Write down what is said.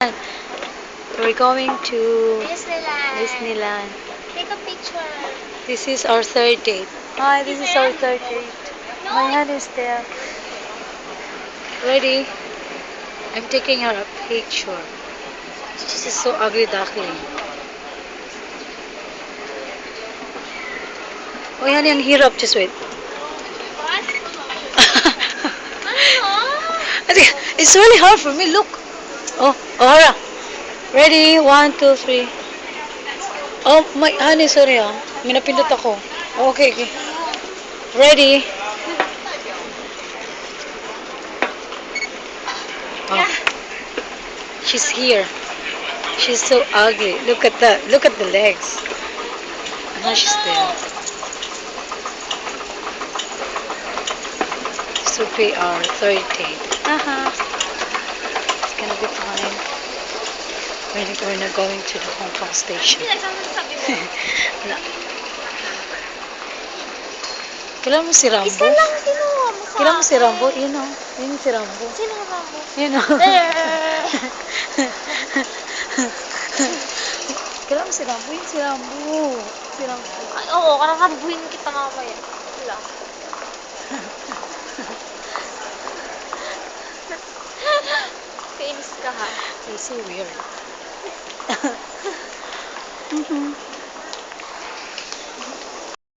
We're going to Disneyland. Disneyland. Take a picture. This is our third date. Hi, this is our third date. My No. hand is there. Ready? I'm taking her a picture. This is so ugly duckling. Oh, yan, yan. Hirap. Just wait. What? Ano? I think it's really hard for me. Look. Oh, Ohara. Ready? One, two, three. Oh, my honey, sorry ah. May napindot ako. Okay, okay. Ready? Oh, Yeah. she's here. She's so ugly. Look at that. Look at the legs. And now Oh she's there. no. This will be our third date. Haha. It's gonna be fine. We're not going to the Hong Kong station. Ano sabi mo? Wala. Kailan mo si Rambo? Isa lang kinuha mo sa Kailan mo si akin. Rambo? Yun o. Yun si Rambo. Sino nga mo? Yun o. Eh. Kailan mo si Rambo? Yun si Rambo. Si Rambo. Ay, oo, kakarambuhin kita mamaya. Wala. Kainis ka ha. You're so weird. Mhm.